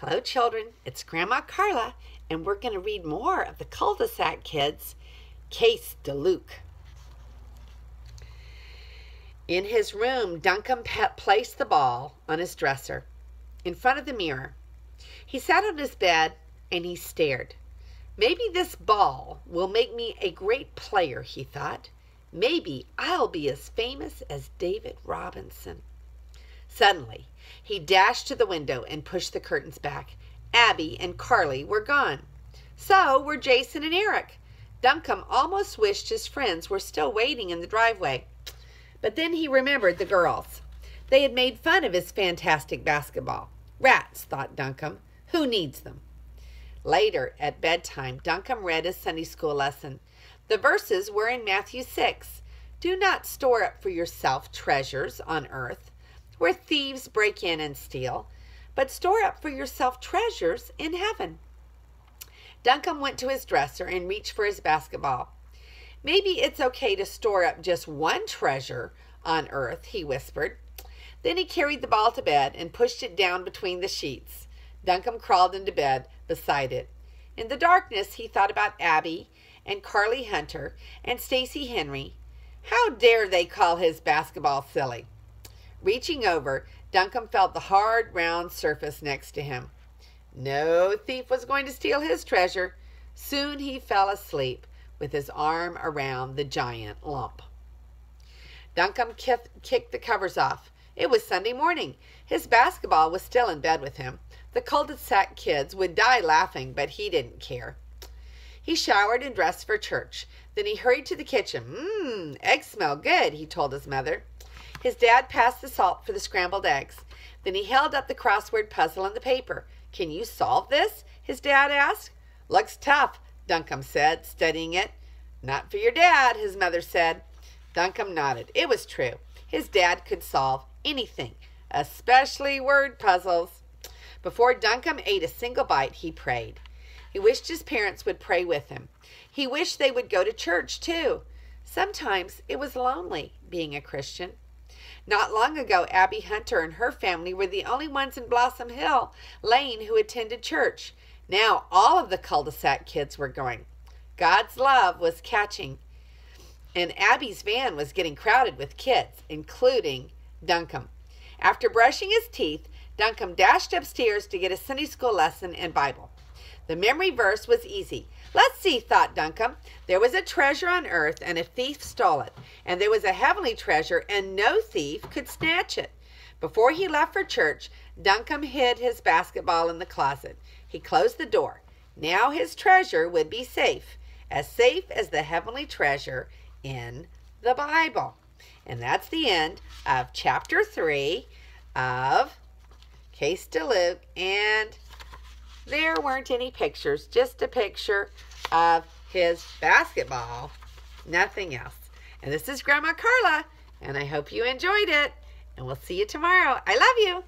Hello, children. It's Grandma Carla, and we're going to read more of the Cul-de-sac Kids, Case D Luc. In his room, Duncan placed the ball on his dresser, in front of the mirror. He sat on his bed, and he stared. Maybe this ball will make me a great player, he thought. Maybe I'll be as famous as David Robinson. Suddenly, he dashed to the window and pushed the curtains back. Abby and Carly were gone. So were Jason and Eric. Duncan almost wished his friends were still waiting in the driveway. But then he remembered the girls. They had made fun of his fantastic basketball. Rats, thought Duncan. Who needs them? Later, at bedtime, Duncan read his Sunday school lesson. The verses were in Matthew 6. Do not store up for yourself treasures on earth, where thieves break in and steal, but store up for yourself treasures in heaven. Duncan went to his dresser and reached for his basketball. Maybe it's okay to store up just one treasure on earth, he whispered. Then he carried the ball to bed and pushed it down between the sheets. Duncan crawled into bed beside it. In the darkness, he thought about Abby and Carly Hunter and Stacy Henry. How dare they call his basketball silly? Reaching over, Duncan felt the hard, round surface next to him. No thief was going to steal his treasure. Soon he fell asleep with his arm around the giant lump. Duncan kicked the covers off. It was Sunday morning. His basketball was still in bed with him. The Cul-de-sac Kids would die laughing, but he didn't care. He showered and dressed for church. Then he hurried to the kitchen. Eggs smell good, he told his mother. His dad passed the salt for the scrambled eggs. Then he held up the crossword puzzle on the paper. Can you solve this? His dad asked. Looks tough, Duncan said, studying it. Not for your dad, his mother said. Duncan nodded. It was true. His dad could solve anything, especially word puzzles. Before Duncan ate a single bite, he prayed. He wished his parents would pray with him. He wished they would go to church, too. Sometimes it was lonely being a Christian. Not long ago, Abby Hunter and her family were the only ones in Blossom Hill Lane who attended church. Now all of the Cul-de-sac Kids were going. God's love was catching, and Abby's van was getting crowded with kids, including Duncan. After brushing his teeth, Duncan dashed upstairs to get a Sunday school lesson and Bible. The memory verse was easy. Let's see, thought Duncan. There was a treasure on earth, and a thief stole it. And there was a heavenly treasure, and no thief could snatch it. Before he left for church, Duncan hid his basketball in the closet. He closed the door. Now his treasure would be safe as the heavenly treasure in the Bible. And that's the end of chapter 3 of Case D Luc, and there weren't any pictures, just a picture of his basketball, nothing else. And this is Grandma Carla, and I hope you enjoyed it, and we'll see you tomorrow. I love you.